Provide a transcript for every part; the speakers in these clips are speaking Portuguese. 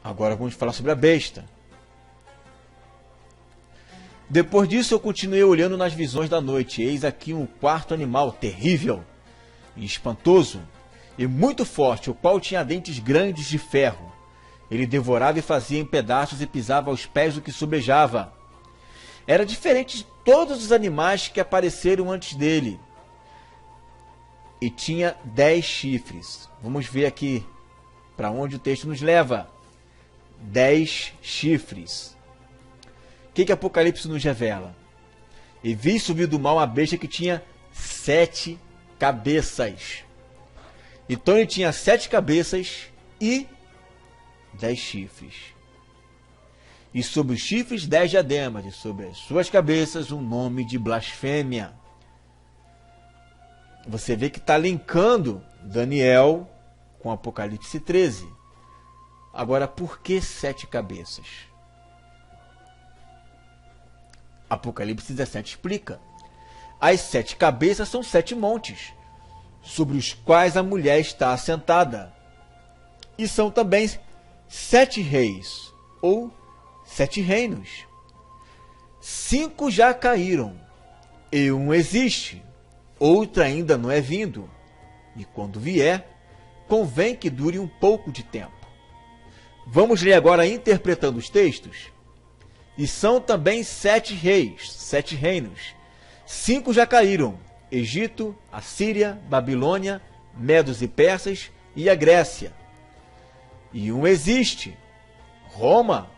Agora vamos falar sobre a besta. Depois disso eu continuei olhando nas visões da noite. Eis aqui um quarto animal terrível e espantoso e muito forte, o qual tinha dentes grandes de ferro. Ele devorava e fazia em pedaços e pisava aos pés do que sobejava. Era diferente de todos os animais que apareceram antes dele. E tinha 10 chifres. Vamos ver aqui para onde o texto nos leva. 10 chifres. O que Apocalipse nos revela? E vi subir do mal uma besta que tinha 7 cabeças. Então ele tinha 7 cabeças e 10 chifres. E sobre os chifres 10 diademas, e sobre as suas cabeças um nome de blasfêmia. Você vê que está linkando Daniel com Apocalipse 13. Agora, por que 7 cabeças? Apocalipse 17 explica. As 7 cabeças são 7 montes, sobre os quais a mulher está assentada. E são também 7 reis, ou 7 reinos. 5 já caíram, e um existe, outro ainda não é vindo. E quando vier, convém que dure um pouco de tempo. Vamos ler agora interpretando os textos. E são também 7 reis, 7 reinos. 5 já caíram: Egito, Assíria, Babilônia, Medos e Persas e a Grécia. E um existe: Roma,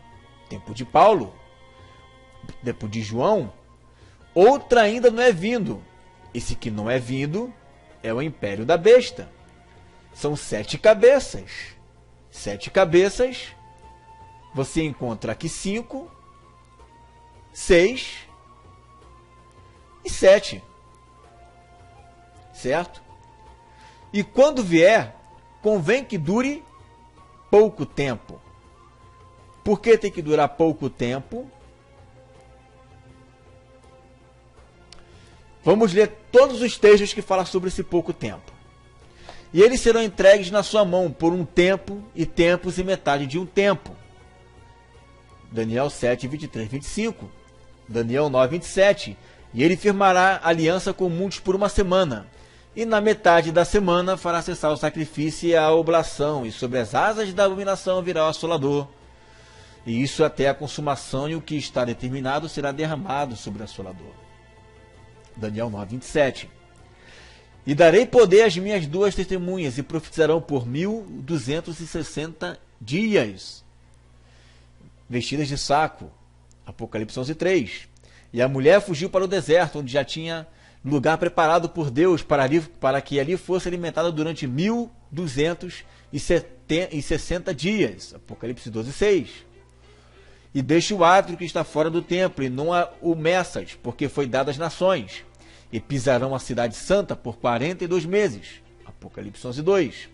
tempo de Paulo, tempo de João. Outra ainda não é vindo. Esse que não é vindo é o império da besta. São 7 cabeças. 7 cabeças. Você encontra aqui 5, 6 e 7. Certo? E quando vier, convém que dure pouco tempo. Por que tem que durar pouco tempo? Vamos ler todos os textos que falam sobre esse pouco tempo. E eles serão entregues na sua mão por um tempo, e tempos, e metade de um tempo. Daniel 7, 23, 25. Daniel 9, 27. E ele firmará aliança com muitos por uma semana. E na metade da semana fará cessar o sacrifício e a oblação. E sobre as asas da abominação virá o assolador. E isso até a consumação, e o que está determinado será derramado sobre o assolador. Daniel 9, 27. E darei poder às minhas 2 testemunhas, e profetizarão por 1260 dias, vestidas de saco. Apocalipse 11, 3. E a mulher fugiu para o deserto, onde já tinha lugar preparado por Deus para que ali fosse alimentada durante 1260 dias. Apocalipse 12, 6. E deixe o átrio que está fora do templo, e não o meças, porque foi dado às nações. E pisarão a cidade santa por 42 meses. Apocalipse 11, 2.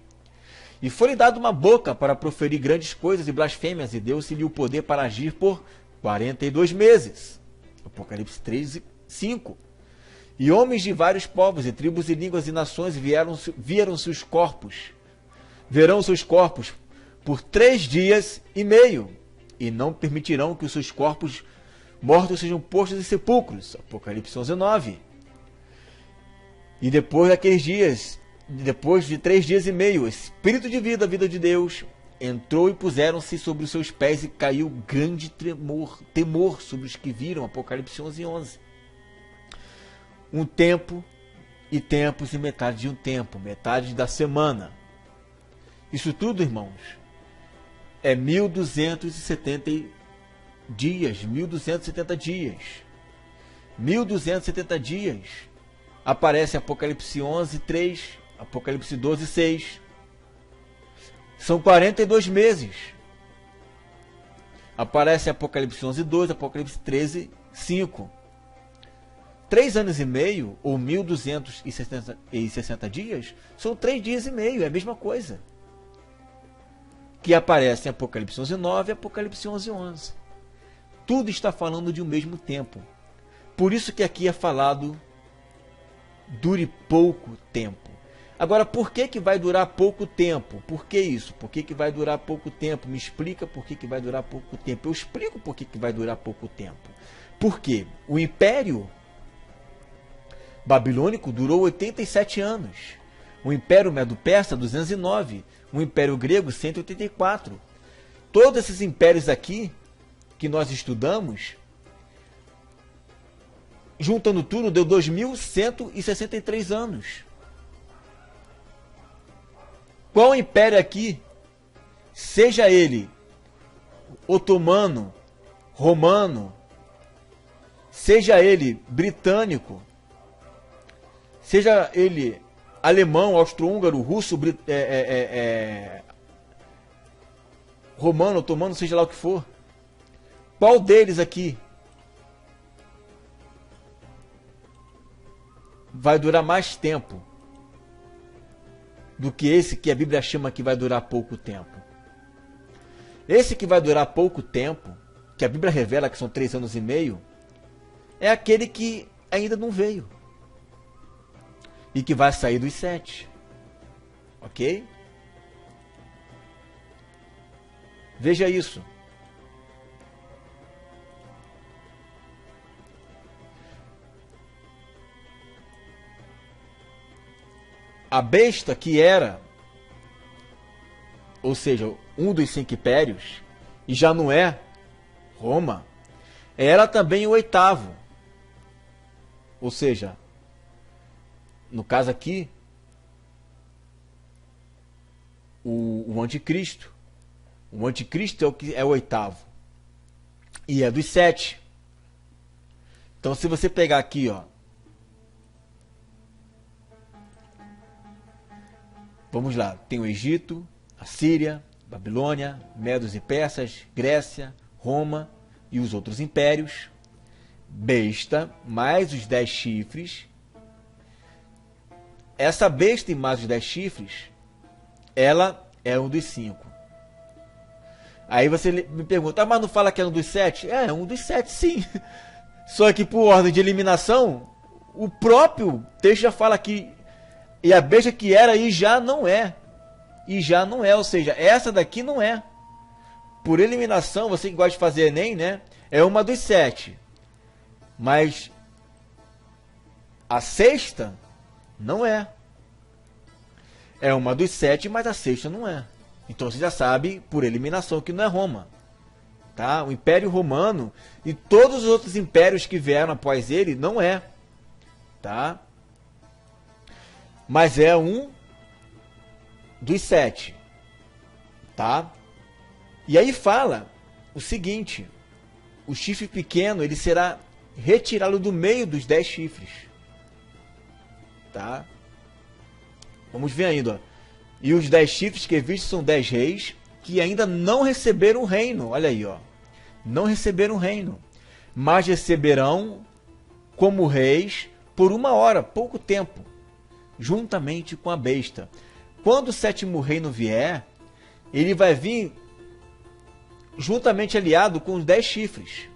E foi-lhe dado uma boca para proferir grandes coisas e blasfêmias, e deu-se-lhe o poder para agir por 42 meses. Apocalipse 13, 5. E homens de vários povos, e tribos, e línguas, e nações verão seus corpos por 3 dias e meio, e não permitirão que os seus corpos mortos sejam postos em sepulcros. Apocalipse 11, 9. E depois daqueles dias, depois de 3 dias e meio, o Espírito de vida, a vida de Deus, entrou, e puseram-se sobre os seus pés, e caiu grande temor sobre os que viram. Apocalipse 11, 11. Um tempo, e tempos, e metade de um tempo, metade da semana. Isso tudo, irmãos, é 1270 dias, 1270 dias. 1270 dias. Aparece Apocalipse 11, 3, Apocalipse 12, 6. São 42 meses. Aparece Apocalipse 11, 2, Apocalipse 13, 5. 3 anos e meio, ou 1260 dias, são 3 dias e meio, é a mesma coisa. Que aparece em Apocalipse 11, 9 e Apocalipse 11, 11. Tudo está falando de um mesmo tempo. Por isso que aqui é falado dure pouco tempo. Agora, por que que vai durar pouco tempo? Por que isso? Por que que vai durar pouco tempo? Me explica por que que vai durar pouco tempo. Eu explico por que que vai durar pouco tempo. Por quê? O Império Babilônico durou 87 anos. O Império Medo-Persa, 209. O Império Grego, 184. Todos esses impérios aqui, que nós estudamos, juntando tudo, deu 2.163 anos. Qual império aqui, seja ele otomano, romano, seja ele britânico, seja ele alemão, austro-húngaro, russo, romano, otomano, seja lá o que for, qual deles aqui vai durar mais tempo do que esse que a Bíblia chama que vai durar pouco tempo? Esse que vai durar pouco tempo, que a Bíblia revela que são 3 anos e meio, é aquele que ainda não veio e que vai sair dos 7. Ok? Veja isso. A besta que era, ou seja, um dos 5 impérios, e já não é Roma, era também o 8º. Ou seja, no caso aqui, o anticristo. O anticristo é o 8º. E é dos 7. Então, se você pegar aqui, ó, vamos lá, tem o Egito, a Síria, Babilônia, Medos e Persas, Grécia, Roma e os outros impérios. Besta, mais os 10 chifres. Essa besta e mais os 10 chifres, ela é um dos 5. Aí você me pergunta, mas não fala que é um dos 7? É um dos 7, sim. Só que por ordem de eliminação, o próprio texto já fala que e a besta que era e já não é. E já não é, ou seja, essa daqui não é. Por eliminação, você que gosta de fazer Enem, né? É uma dos 7. Mas a sexta não é. É uma dos 7, mas a sexta não é. Então você já sabe, por eliminação, que não é Roma. Tá? O Império Romano e todos os outros impérios que vieram após ele não é. Tá? Mas é um dos 7. Tá? E aí fala o seguinte: o chifre pequeno ele será retirado do meio dos 10 chifres. Tá? Vamos ver ainda. Ó. E os 10 chifres que vistes são 10 reis que ainda não receberam o reino. Olha aí, ó. Não receberam o reino. Mas receberão como reis por 1 hora, pouco tempo, juntamente com a besta. Quando o 7º reino vier, ele vai vir juntamente aliado com os 10 chifres.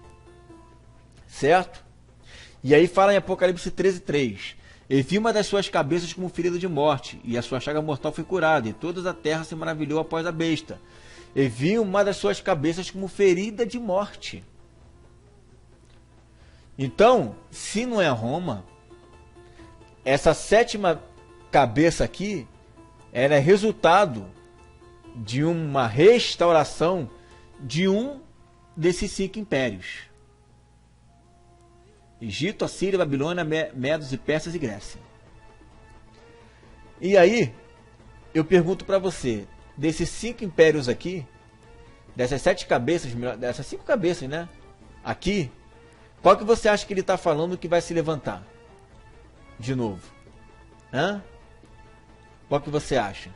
Certo? E aí fala em Apocalipse 13:3. E vi uma das suas cabeças como ferida de morte, e a sua chaga mortal foi curada, e toda a terra se maravilhou após a besta. E vi uma das suas cabeças como ferida de morte. Então, se não é Roma, essa 7ª cabeça aqui, ela é resultado de uma restauração de um desses 5 impérios. Egito, Assíria, Babilônia, Medos e Persas e Grécia. E aí, eu pergunto para você, desses 5 impérios aqui, dessas 7 cabeças, dessas 5 cabeças, né? Aqui, qual que você acha que ele está falando que vai se levantar? De novo. Hã? Qual que você acha?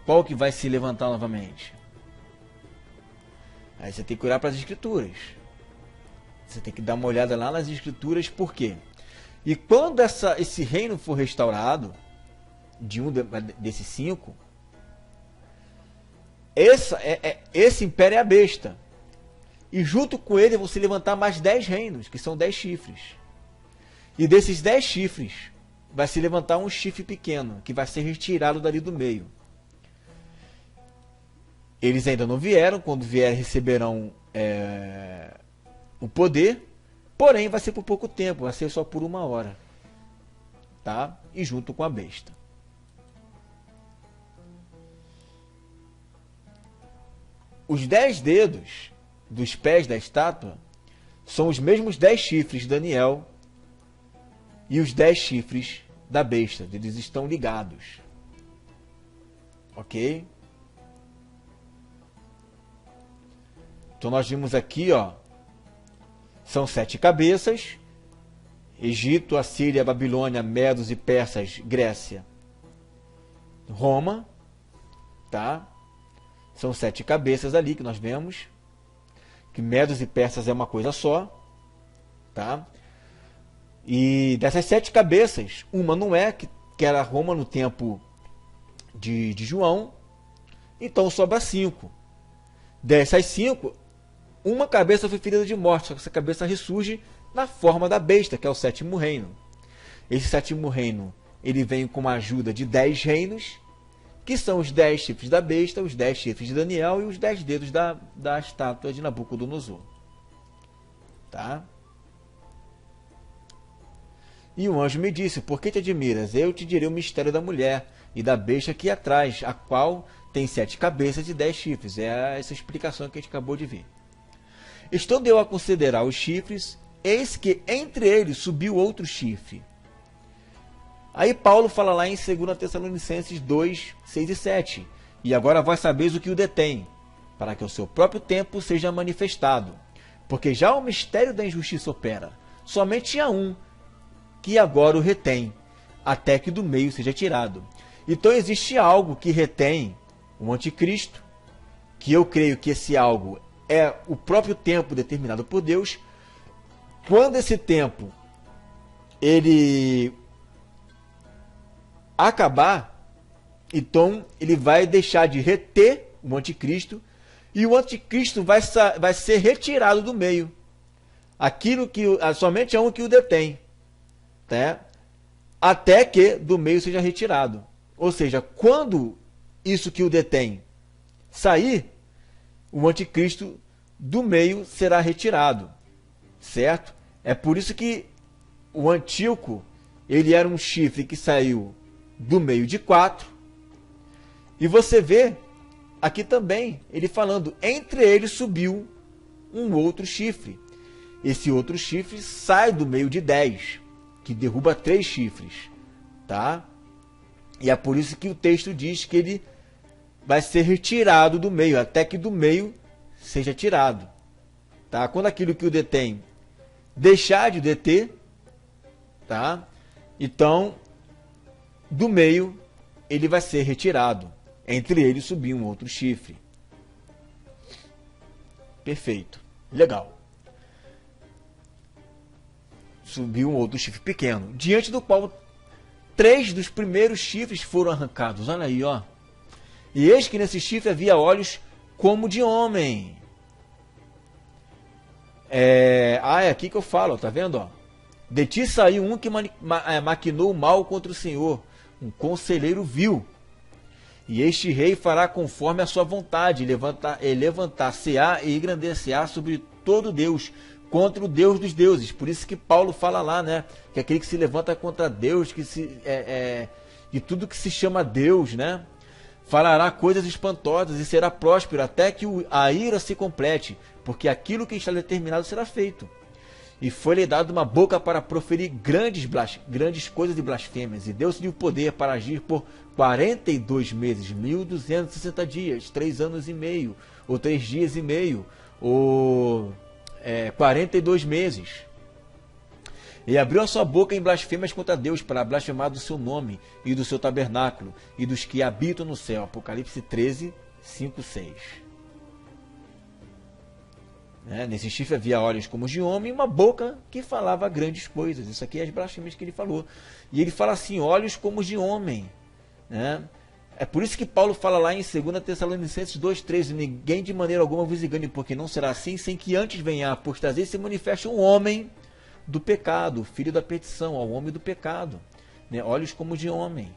Qual que vai se levantar novamente? Aí você tem que olhar para as escrituras. Você tem que dar uma olhada lá nas escrituras, por quê? E quando esse reino for restaurado, de um desses 5, esse império é a besta. E junto com ele vão se levantar mais 10 reinos, que são 10 chifres. E desses 10 chifres, vai se levantar um chifre pequeno, que vai ser retirado dali do meio. Eles ainda não vieram, quando vierem receberão o poder, porém vai ser por pouco tempo, vai ser só por 1 hora. Tá? E junto com a besta. Os 10 dedos dos pés da estátua são os mesmos 10 chifres de Daniel e os 10 chifres da besta. Eles estão ligados. Ok? Então nós vimos aqui, ó, são 7 cabeças: Egito, Assíria, Babilônia, Medos e Persas, Grécia, Roma, tá? São 7 cabeças ali que nós vemos. Que Medos e Persas é uma coisa só, tá? E dessas 7 cabeças, uma não é, que era Roma no tempo de João. Então sobra 5. Dessas 5, uma cabeça foi ferida de morte, só que essa cabeça ressurge na forma da besta, que é o 7º reino. Esse 7º reino, ele vem com a ajuda de 10 reinos, que são os 10 chifres da besta, os 10 chifres de Daniel e os 10 dedos da estátua de Nabucodonosor. Tá? E o anjo me disse: por que te admiras? Eu te direi o mistério da mulher e da besta que é atrás, a qual tem 7 cabeças e 10 chifres. É essa explicação que a gente acabou de ver. Estando eu a considerar os chifres, eis que entre eles subiu outro chifre. Aí Paulo fala lá em 2 Tessalonicenses 2, 6 e 7. E agora vós sabeis o que o detém, para que o seu próprio tempo seja manifestado. Porque já o mistério da injustiça opera. Somente há um que agora o retém, até que do meio seja tirado. Então existe algo que retém o anticristo, que eu creio que esse algo é o próprio tempo determinado por Deus. Quando esse tempo ele acabar, então ele vai deixar de reter o anticristo e o anticristo vai ser retirado do meio. Aquilo que somente é um que o detém, tá? Até que do meio seja retirado. Ou seja, quando isso que o detém sair, o anticristo do meio será retirado, certo? É por isso que o Antíoco, ele era um chifre que saiu do meio de 4. E você vê aqui também ele falando: entre eles subiu um outro chifre. Esse outro chifre sai do meio de 10, que derruba 3 chifres, tá? E é por isso que o texto diz que ele vai ser retirado do meio, até que do meio seja tirado, tá? Quando aquilo que o detém deixar de deter, tá? Então do meio ele vai ser retirado. Entre eles subiu um outro chifre. Perfeito. Legal. Subiu um outro chifre pequeno, diante do qual 3 dos primeiros chifres foram arrancados. Olha aí, ó. E eis que nesse chifre havia olhos como de homem. É aqui que eu falo, tá vendo? Ó? De ti saiu um que maquinou mal contra o Senhor, um conselheiro vil. E este rei fará conforme a sua vontade, levantar-se-á e engrandecer-á sobre todo Deus, contra o Deus dos deuses. Por isso que Paulo fala lá, né? Que aquele que se levanta contra Deus, de tudo que se chama Deus, né? Falará coisas espantosas e será próspero até que a ira se complete, porque aquilo que está determinado será feito. E foi-lhe dado uma boca para proferir grandes coisas de blasfêmias, e deu-se-lhe o poder para agir por 42 meses, 1260 dias, 3 anos e meio, ou 3 dias e meio, ou 42 meses. E abriu a sua boca em blasfêmias contra Deus, para blasfemar do seu nome e do seu tabernáculo e dos que habitam no céu. Apocalipse 13, 5, 6. Nesse chifre havia olhos como de homem e uma boca que falava grandes coisas. Isso aqui é as blasfêmias que ele falou. E ele fala assim: olhos como de homem. É por isso que Paulo fala lá em 2 Tessalonicenses 2,13: ninguém de maneira alguma vos engane, porque não será assim, sem que antes venha a apostasia e se manifeste um homem do pecado, filho da perdição, ao homem do pecado, né? Olhos como de homem.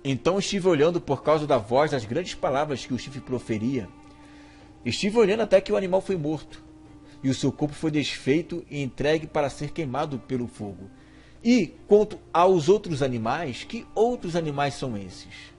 Então estive olhando por causa da voz das grandes palavras que o chifre proferia. Estive olhando até que o animal foi morto, e o seu corpo foi desfeito e entregue para ser queimado pelo fogo. E quanto aos outros animais, que outros animais são esses?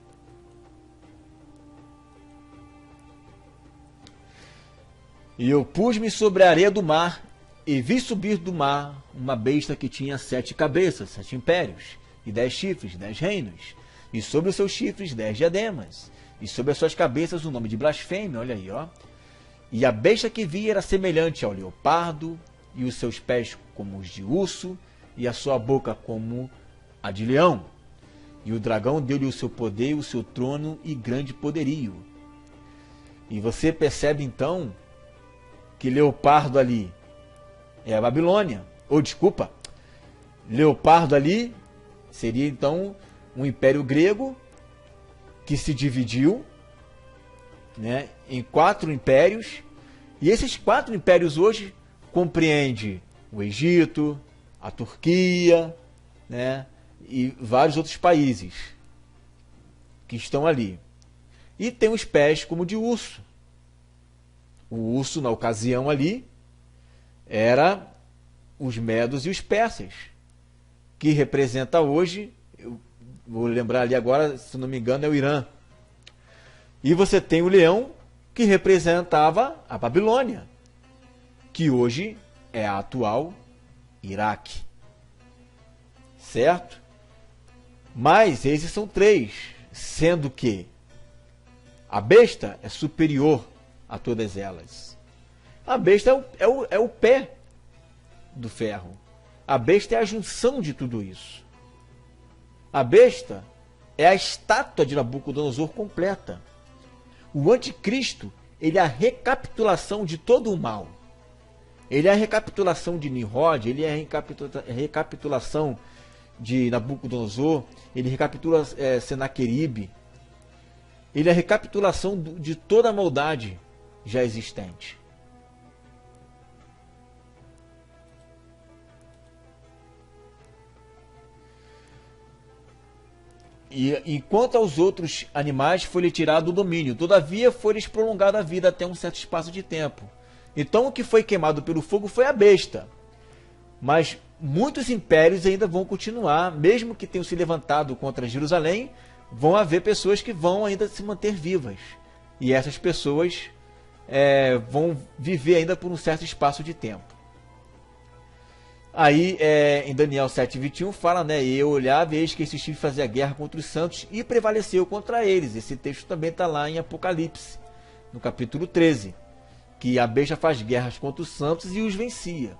E eu pus-me sobre a areia do mar, e vi subir do mar uma besta que tinha 7 cabeças, 7 impérios, e 10 chifres, 10 reinos, e sobre os seus chifres 10 diademas, e sobre as suas cabeças o nome de blasfêmia. Olha aí, ó. E a besta que vi era semelhante ao leopardo, e os seus pés como os de urso, e a sua boca como a de leão. E o dragão deu-lhe o seu poder, o seu trono e grande poderio. E você percebe então que leopardo ali é a Babilônia. Ou desculpa, leopardo ali seria então um império grego que se dividiu, né, em 4 impérios, e esses 4 impérios hoje compreendem o Egito, a Turquia, né, e vários outros países que estão ali. E tem os pés como de urso. O urso, na ocasião ali, era os medos e os persas, que representa hoje, eu vou lembrar ali agora, se não me engano, é o Irã. E você tem o leão, que representava a Babilônia, que hoje é a atual Iraque. Certo? Mas esses são 3, sendo que a besta é superior a todas elas. A besta é o pé do ferro. A besta é a junção de tudo isso. A besta é a estátua de Nabucodonosor completa. O anticristo, ele é a recapitulação de todo o mal. Ele é a recapitulação de Nimrod, ele é a recapitulação de Nabucodonosor, ele recapitula Senaqueribe. Ele é a recapitulação de toda a maldade já existente. E quanto aos outros animais, foi-lhe tirado o domínio. Todavia, foi-lhes prolongada a vida até um certo espaço de tempo. Então, o que foi queimado pelo fogo foi a besta. Mas muitos impérios ainda vão continuar, mesmo que tenham se levantado contra Jerusalém, vão haver pessoas que vão ainda se manter vivas. E essas pessoas vão viver ainda por um certo espaço de tempo. Aí, em Daniel 7,21, fala, né? E eu olhava e eis que esse chifre fazia guerra contra os santos e prevaleceu contra eles. Esse texto também está lá em Apocalipse, no capítulo 13, que a besta faz guerras contra os santos e os vencia.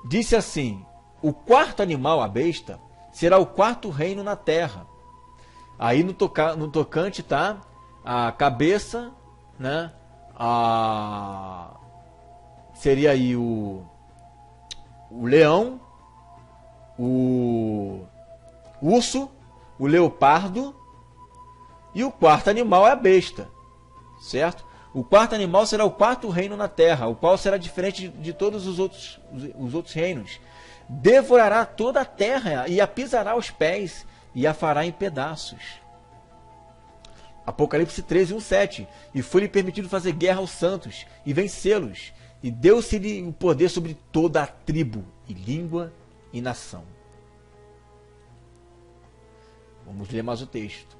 Disse assim: o 4º animal, a besta, será o 4º reino na terra. Aí no tocante tá a cabeça, né? Seria aí o leão, o urso, o leopardo, e o 4º animal é a besta, certo? O 4º animal será o 4º reino na terra, o qual será diferente de todos os outros reinos. Devorará toda a terra e a pisará aos pés e a fará em pedaços. Apocalipse 13, 1,7. E foi-lhe permitido fazer guerra aos santos e vencê-los. E deu-se-lhe o poder sobre toda a tribo, e língua e nação. Vamos ler mais o texto.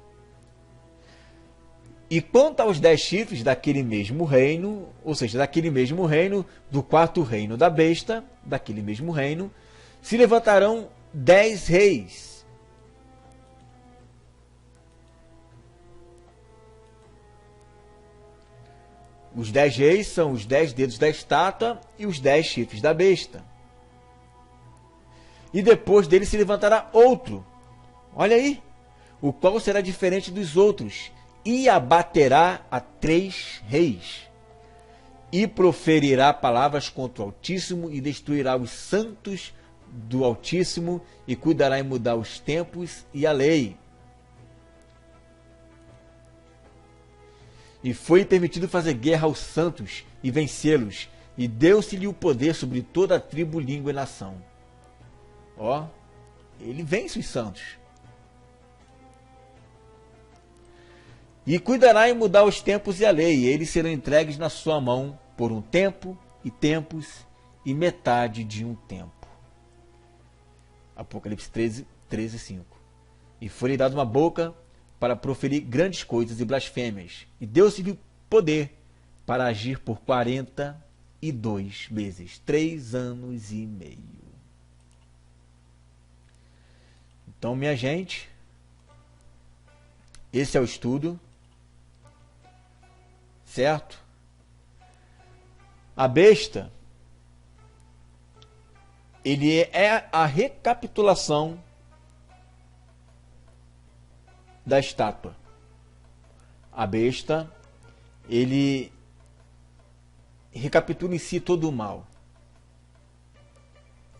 E quanto aos 10 chifres daquele mesmo reino, ou seja, daquele mesmo reino, do 4º reino da besta, daquele mesmo reino, se levantarão 10 reis. Os 10 reis são os 10 dedos da estátua e os 10 chifres da besta. E depois dele se levantará outro, olha aí, o qual será diferente dos outros, e abaterá a 3 reis. e proferirá palavras contra o Altíssimo e destruirá os santos do Altíssimo e cuidará em mudar os tempos e a lei. E foi permitido fazer guerra aos santos e vencê-los, e deu-se-lhe o poder sobre toda a tribo, língua e nação. Ó, ele vence os santos. E cuidará em mudar os tempos e a lei, e eles serão entregues na sua mão por um tempo, e tempos, e metade de um tempo. Apocalipse 13, 5. E foi-lhe dado uma boca para proferir grandes coisas e blasfêmias, e deu-se-lhe poder para agir por 42 meses, 3 anos e meio. Então, minha gente, esse é o estudo, certo? A besta, ele é a recapitulação da estátua. A besta, ele recapitula em si todo o mal.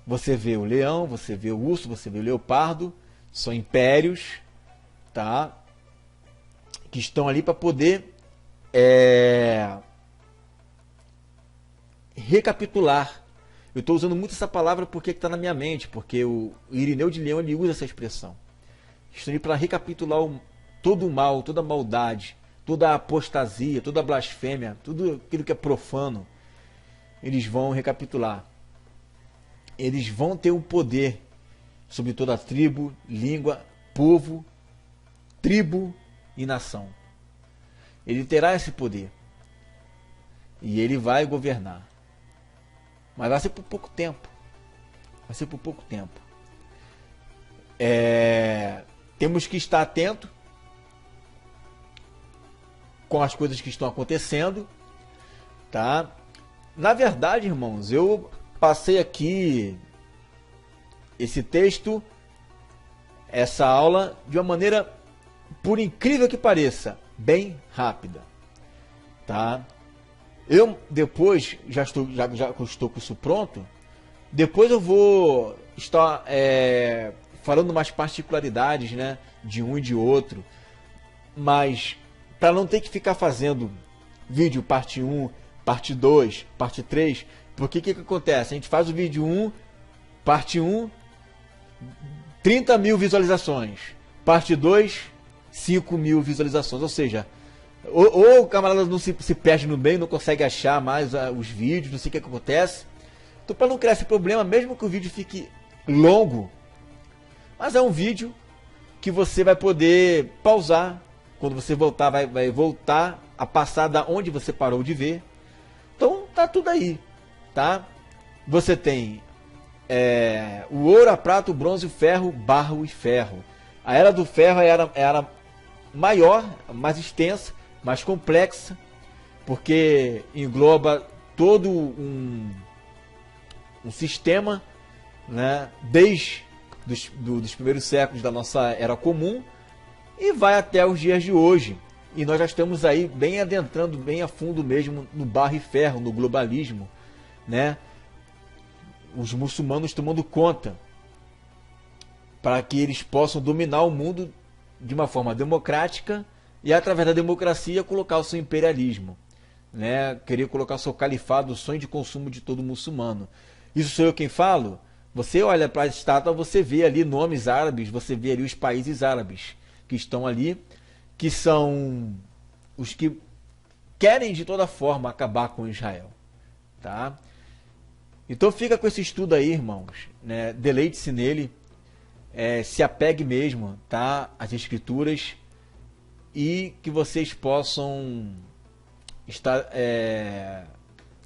Você vê o leão, você vê o urso, você vê o leopardo, são impérios, tá? Que estão ali para poder recapitular. Eu estou usando muito essa palavra porque está na minha mente, porque o Irineu de Leão ele usa essa expressão. Estão ali para recapitular todo o mal, toda a maldade, toda a apostasia, toda a blasfêmia, tudo aquilo que é profano. Eles vão recapitular. Eles vão ter o poder sobre toda a tribo, língua, povo, tribo e nação. Ele terá esse poder. E ele vai governar. Mas vai ser por pouco tempo. Vai ser por pouco tempo. Temos que estar atento com as coisas que estão acontecendo, tá? Na verdade, irmãos, eu passei aqui esse texto, essa aula, de uma maneira, por incrível que pareça, bem rápida, tá? Eu depois, já estou com isso pronto, depois eu vou estar falando mais particularidades, né, de um e de outro, mas para não ter que ficar fazendo vídeo parte 1, parte 2, parte 3, porque o que acontece? A gente faz o vídeo 1, parte 1, 30 mil visualizações, parte 2, 5 mil visualizações, ou seja, ou o camarada não se perde no meio, não consegue achar mais os vídeos, não sei o que acontece. Então, para não criar esse problema, mesmo que o vídeo fique longo, mas é um vídeo que você vai poder pausar, quando você voltar, vai voltar a passar da onde você parou de ver. Então, tá tudo aí, tá? Você tem o ouro, a prata, o bronze, o ferro, barro e ferro. A Era do Ferro era maior, mais extensa, mais complexa, porque engloba todo um sistema, né, desde dos primeiros séculos da nossa Era Comum e vai até os dias de hoje. E nós já estamos aí bem adentrando, bem a fundo mesmo no barro e ferro, no globalismo, né? Os muçulmanos tomando conta para que eles possam dominar o mundo de uma forma democrática e através da democracia colocar o seu imperialismo, né? Querer colocar o seu califado, o sonho de consumo de todo muçulmano. Isso sou eu quem falo? Você olha para a estátua, você vê ali nomes árabes, você vê ali os países árabes que estão ali, que são os que querem de toda forma acabar com Israel, tá? Então fica com esse estudo aí, irmãos, né? Deleite-se nele, se apegue mesmo, tá? Às escrituras, e que vocês possam estar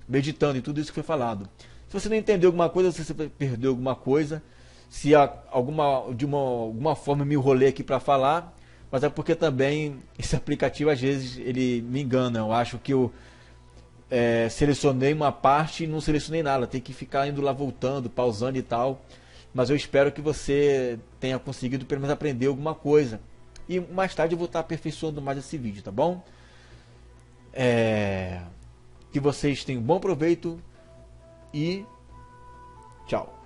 meditando em tudo isso que foi falado. Se você não entendeu alguma coisa, se você perdeu alguma coisa, se de alguma forma me enrolei aqui para falar, mas é porque também esse aplicativo às vezes ele me engana. Eu acho que eu selecionei uma parte e não selecionei nada, tem que ficar indo lá voltando, pausando e tal. Mas eu espero que você tenha conseguido pelo menos aprender alguma coisa. E mais tarde eu vou estar aperfeiçoando mais esse vídeo, tá bom? Que vocês tenham bom proveito e tchau.